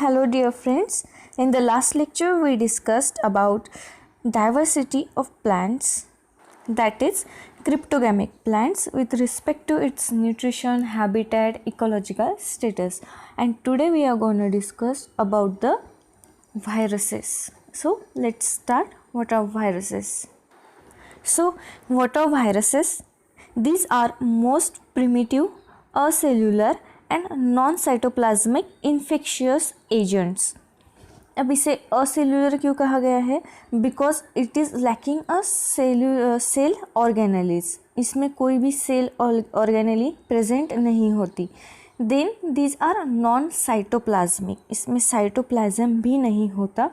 Hello dear friends, in the last lecture we discussed about diversity of plants, that is cryptogamic plants with respect to its nutrition, habitat, ecological status, and today we are going to discuss about the viruses. So let's start. What are viruses? So what are viruses? These are most primitive acellular and non-cytoplasmic infectious agents. अब इसे acellular क्यों कहा गया है? Because it is lacking a cell organelles, इसमें कोई भी cell organelle present नहीं होती. Then these are non cytoplasmic, इसमें साइटोप्लाज्म भी नहीं होता.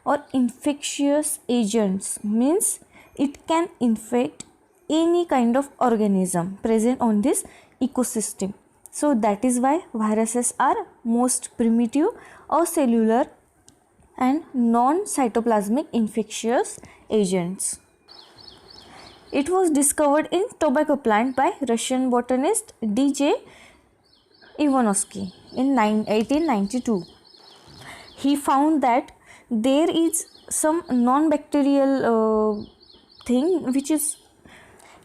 और infectious agents means it can infect any kind of organism present on this ecosystem. So that is why viruses are most primitive acellular and non-cytoplasmic infectious agents. It was discovered in tobacco plant by Russian botanist D.J. Ivanovsky in 1892. He found that there is some non-bacterial thing which is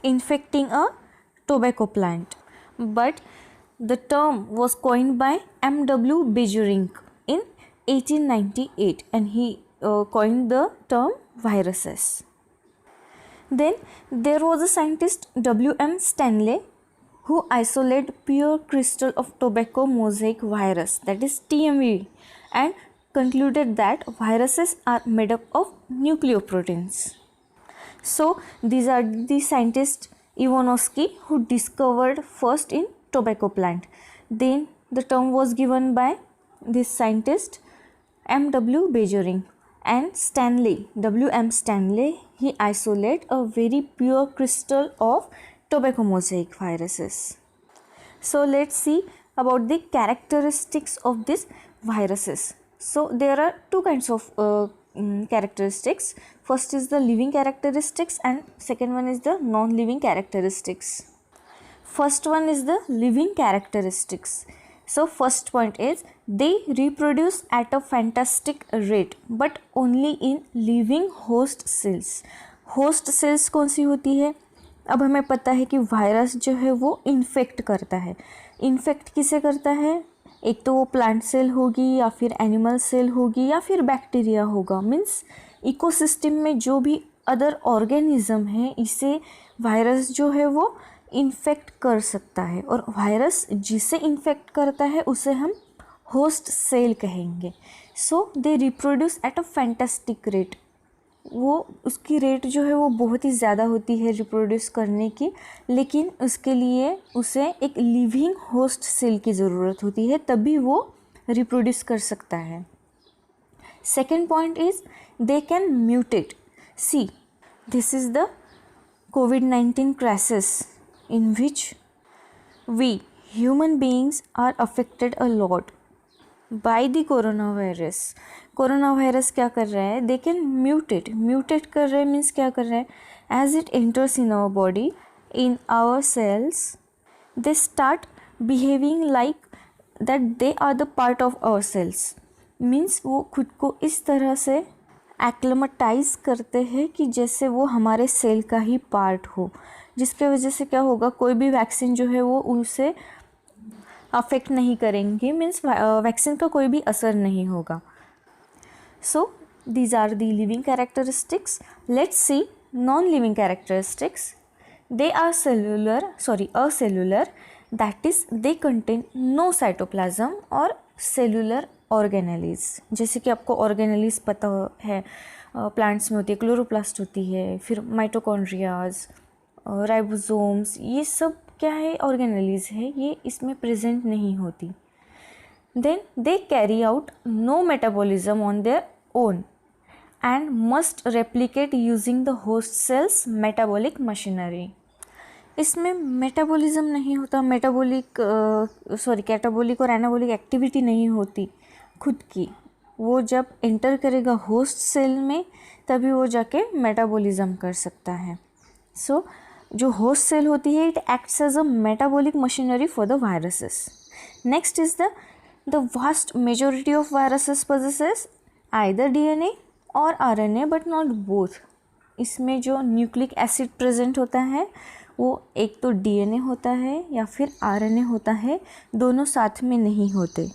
infecting a tobacco plant, but the term was coined by M.W. Beijerinck in 1898 and he coined the term viruses. Then there was a scientist W.M. Stanley who isolated pure crystal of tobacco mosaic virus, that is TMV, and concluded that viruses are made up of nucleoproteins. So these are the scientists Ivanovsky who discovered first in tobacco plant. Then the term was given by this scientist M.W. Beijerinck, and Stanley, W.M. Stanley, he isolated a very pure crystal of tobacco mosaic viruses. So let's see about the characteristics of these viruses. So there are two kinds of characteristics. First is the living characteristics and second one is the non-living characteristics. First one is the living characteristics. So first point is they reproduce at a fantastic rate but only in living host cells. Host cells कौन सी होती है? अब हमें पता है कि virus जो है वो इन्फेक्ट करता है. इन्फेक्ट किसे करता है? एक तो वो प्लांट सेल होगी या फिर एनिमल सेल होगी या फिर बैक्टीरिया होगा. मीन्स इकोसिस्टम में जो भी अदर ऑर्गेनिज्म है इसे वायरस जो है वो इन्फेक्ट कर सकता है, और वायरस जिसे इन्फेक्ट करता है उसे हम होस्ट सेल कहेंगे. So they reproduce at a fantastic rate. वो उसकी रेट जो है वो बहुत ही ज़्यादा होती है रिप्रोड्यूस करने की, लेकिन उसके लिए उसे एक लिविंग होस्ट सेल की ज़रूरत होती है, तभी वो रिप्रोड्यूस कर सकता है. Second point is they can mutate. See, this is the COVID-19 crisis in which we human beings are affected a lot by the coronavirus. Corona virus क्या कर रहा है? दे कैन म्यूटेट कर रहे हैं. मीन्स क्या कर रहे हैं? As it enters in our body, in our cells, they start behaving like that they are the part of our cells. Means वो खुद को इस तरह से एक्लेमेटाइज करते हैं कि जैसे वो हमारे सेल का ही पार्ट हो, जिसके वजह से क्या होगा? कोई भी वैक्सीन जो है वो उसे अफेक्ट नहीं करेंगे. मीन्स वैक्सीन का कोई भी असर नहीं होगा. So these are the living characteristics. Let's see non-living characteristics. They are acellular, that is they contain no cytoplasm or cellular organelles. जैसे कि आपको ऑर्गेनेलीज पता है प्लांट्स में होती है, क्लोरोप्लास्ट होती है, फिर माइटोकॉन्ड्रियाज, राइबोसोम्स, ये सब क्या है? ऑर्गेनेलीज है, ये इसमें प्रेजेंट नहीं होती. Then they carry out no metabolism on their own and must replicate using the host cell's metabolic machinery. इसमें मेटाबॉलिज्म नहीं होता, कैटाबॉलिक और एनाबॉलिक एक्टिविटी नहीं होती खुद की. वो जब एंटर करेगा होस्ट सेल में तभी वो जाके मेटाबॉलिज्म कर सकता है. सो जो होस्ट सेल होती है it acts as a metabolic machinery for the viruses. Next is the The vast majority of viruses possesses either DNA और RNA but not both. इसमें जो न्यूक्लिक एसिड प्रेजेंट होता है वो एक तो DNA होता है या फिर RNA होता है, दोनों साथ में नहीं होते.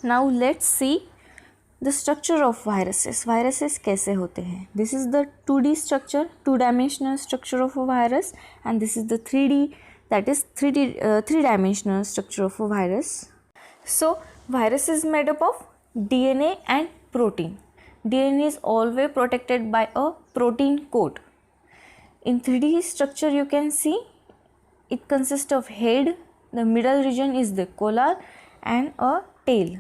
Now let's see the structure of viruses. Viruses कैसे होते हैं? This is the 2D structure, two-dimensional structure of a virus, and this is the 3D, that is 3-dimensional structure of a virus. So virus is made up of DNA and protein. DNA is always protected by a protein coat. In 3D structure you can see it consists of head, the middle region is the collar and a tail.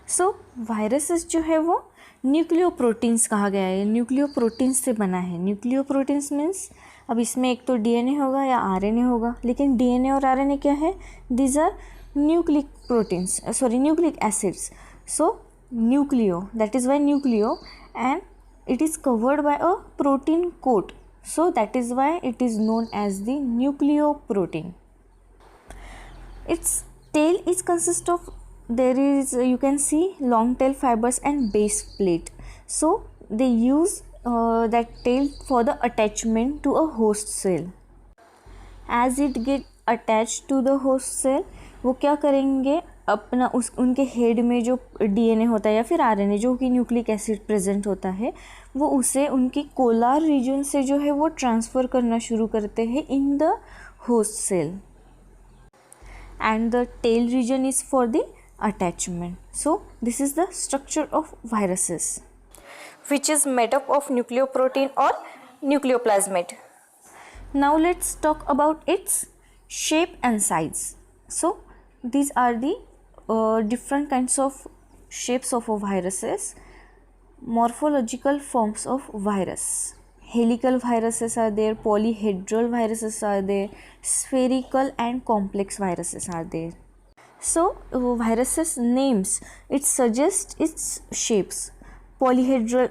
So viruses जो है वो nucleoproteins कहा गया है, nucleoproteins से बना है. Nucleoproteins means अब इसमें एक तो DNA होगा या RNA होगा, लेकिन DNA और RNA क्या है? These are nucleic proteins, nucleic acids. So nucleo, that is why nucleo, and it is covered by a protein coat. So that is why it is known as the nucleoprotein. Its tail is consist of, there is you can see long tail fibers and base plate. So they use that tail for the attachment to a host cell. As it get attached to the host cell, वो क्या करेंगे, अपना उनके head में जो DNA होता है या फिर RNA जो कि न्यूक्लिक एसिड प्रेजेंट होता है, वो उसे उनकी कोलार रीजन से जो है वो ट्रांसफ़र करना शुरू करते हैं in the host cell, and the tail region is for the attachment. So this is the structure of viruses, which is made up of nucleoprotein or nucleoplasmid. Now let's talk about its shape and size. So these are the different kinds of shapes of viruses. Morphological forms of virus. Helical viruses are there, polyhedral viruses are there, spherical and complex viruses are there. So viruses names, it suggests its shapes. Polyhedral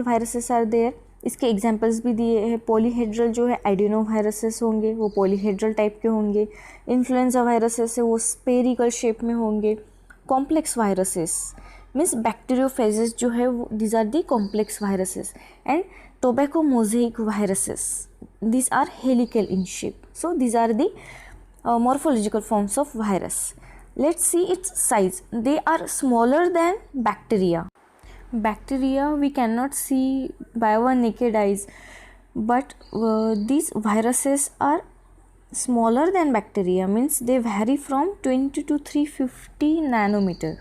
viruses are there. इसके examples भी दिए हैं. Polyhedral जो है adeno viruses होंगे, वो polyhedral type के होंगे. इन्फ्लुएंजा वायरसेस है वो स्पेरिकल शेप में होंगे. कॉम्प्लेक्स वायरसेस मीन्स बैक्टीरियोफेजेस जो है वो, these are the complex viruses. And tobacco mosaic viruses, these are helical in shape. So these are the morphological forms of virus. Let's see its size. They are smaller than bacteria. Bacteria we cannot see by our naked eyes, but these viruses are smaller than bacteria, means they vary from 20 to 350 nanometer.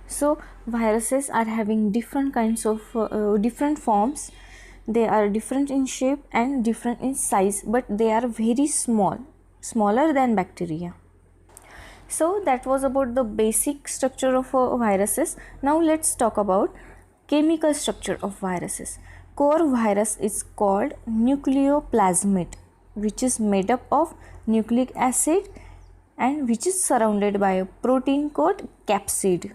So viruses are having different kinds of different forms. They are different in shape and different in size, but they are very small, smaller than bacteria. So that was about the basic structure of viruses. Now let's talk about chemical structure of viruses. Core virus is called nucleoplasmid, which is made up of nucleic acid and which is surrounded by a protein coat capsid.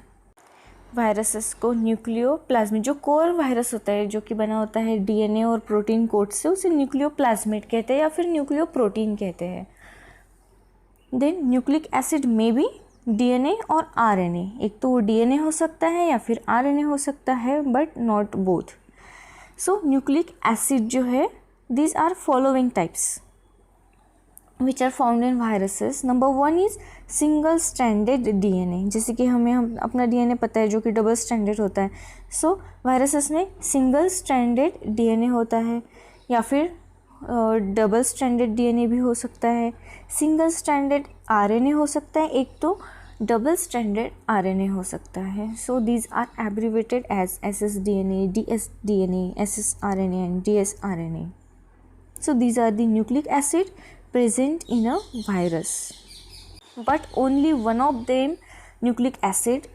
Viruses को न्यूक्लियोप्लाज्मिड, जो core virus होता है जो कि बना होता है DNA और प्रोटीन कोट से, उसे न्यूक्लियोप्लाज्मिड कहते हैं या फिर न्यूक्लियोप्रोटीन कहते हैं. देन न्यूक्लिक एसिड में भी DNA और RNA, एक तो वो DNA हो सकता है या फिर RNA हो सकता है, but not both. So nucleic acid जो है, these are following types which are found in viruses. Number 1 is single stranded DNA, जैसे कि हम अपना DNA पता है जो कि डबल स्ट्रैंडेड होता है. सो वायरसेस में सिंगल स्ट्रैंडेड DNA होता है या फिर डबल स्ट्रैंडेड DNA भी हो सकता है. सिंगल स्ट्रैंडेड RNA हो सकता है, एक तो डबल स्ट्रैंडेड RNA हो सकता है. So these are abbreviated as ssDNA, dsDNA, ssRNA and dsRNA. So these are the nucleic acid present in a virus, but only one of them nucleic acid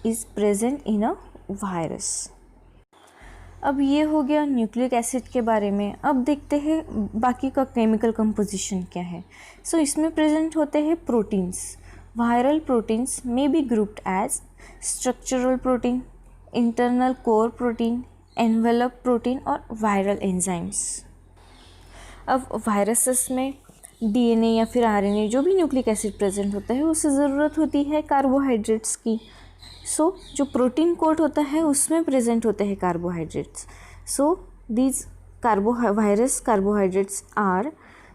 is present in a virus. अब ये हो गया nucleic acid के बारे में. अब देखते हैं बाकी का केमिकल कंपोजिशन क्या है. सो इसमें प्रेजेंट होते हैं proteins. Viral proteins may be grouped as structural protein, internal core protein, envelope protein और वायरल एंजाइम्स. अब वायरसेस में डीएनए या फिर आरएनए जो भी न्यूक्लिक एसिड प्रेजेंट होता है उसे ज़रूरत होती है कार्बोहाइड्रेट्स की. सो जो प्रोटीन कोट होता है उसमें प्रेजेंट होते हैं carbohydrates. So these virus carbohydrates are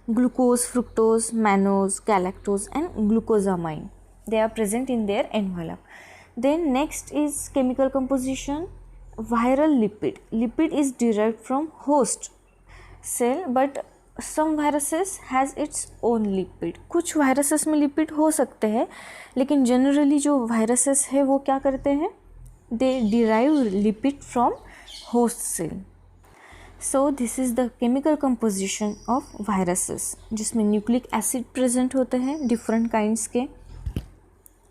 glucose, fructose, mannose, galactose and glucosamine. They are present in their envelope. Then next is chemical composition. Viral lipid. Lipid is derived from host cell, but some viruses has its own lipid. कुछ viruses में lipid हो सकते हैं, लेकिन generally जो viruses है वो क्या करते हैं, they derive lipid from host cell. So this is the chemical composition of viruses, जिसमें न्यूक्लिक एसिड प्रेजेंट होते हैं डिफरेंट काइंड्स के,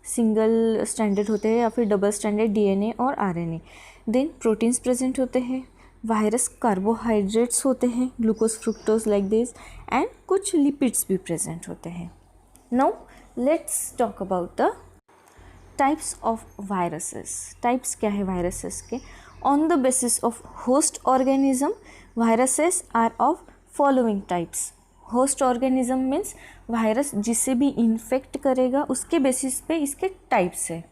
सिंगल स्टैंडर्ड होते हैं या फिर डबल स्टैंडर्ड डीएनए और आरएनए. देन प्रोटीन्स प्रेजेंट होते हैं, वायरस कार्बोहाइड्रेट्स होते हैं, glucose fructose like this, and कुछ लिपिड्स भी प्रेजेंट होते हैं. Now let's talk about the types of viruses. Types क्या है वायरसेस के? On the basis of host organism viruses are of following types. Host organism means virus जिसे भी infect करेगा उसके बेसिस पे इसके टाइप्स है.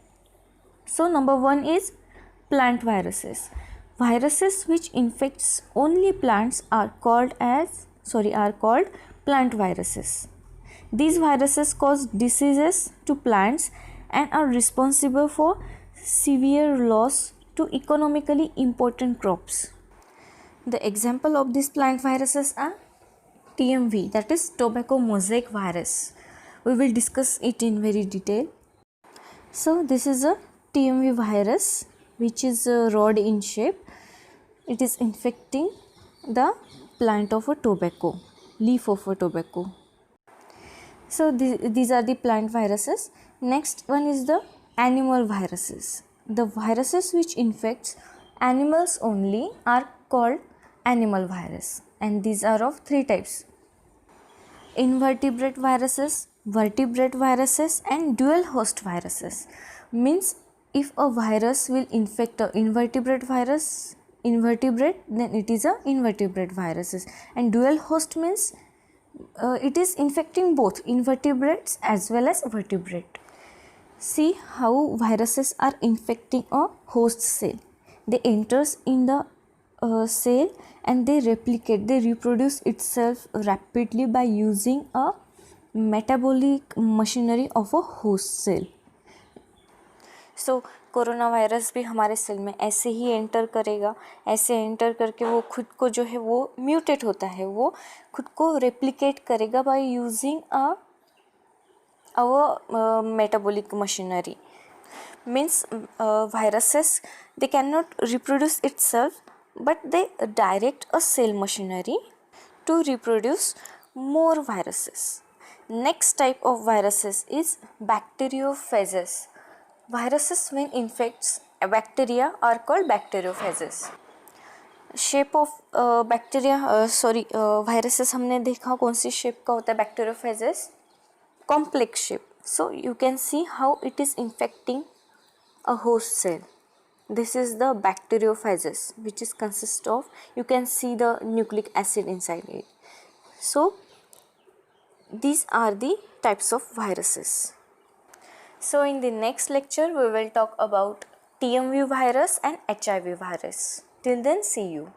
So number 1 is plant viruses. Viruses which infects only plants are called plant viruses. These viruses cause diseases to plants and are responsible for severe loss to economically important crops. The example of these plant viruses are TMV, that is tobacco mosaic virus. We will discuss it in very detail. So this is a TMV virus which is a rod in shape. It is infecting the plant of a tobacco, leaf of a tobacco. So these are the plant viruses. Next one is the animal viruses. The viruses which infects animals only are called animal virus, and these are of 3 types: invertebrate viruses, vertebrate viruses and dual host viruses. Means if a virus will infect a invertebrate then it is a invertebrate viruses, and dual host means it is infecting both invertebrates as well as vertebrate. See how viruses are infecting a host cell. They enters in the cell and they replicate, they reproduce itself rapidly by using a metabolic machinery of a host cell. So corona virus भी हमारे cell में ऐसे ही enter करेगा. ऐसे enter करके वो खुद को जो है वो म्यूटेट होता है, वो खुद को रेप्लिकेट करेगा by using our metabolic machinery. Means viruses, they cannot reproduce itself, but they direct a cell machinery to reproduce more viruses. Next type of viruses is bacteriophages. Viruses when infects a bacteria are called bacteriophages. Shape of viruses हमने देखा कौन सी shape का होता है bacteriophages, complex shape. So you can see how it is infecting a host cell. This is the bacteriophages, which is consist of, you can see the nucleic acid inside it. So these are the types of viruses. So in the next lecture we will talk about TMV virus and HIV virus. Till then, see you.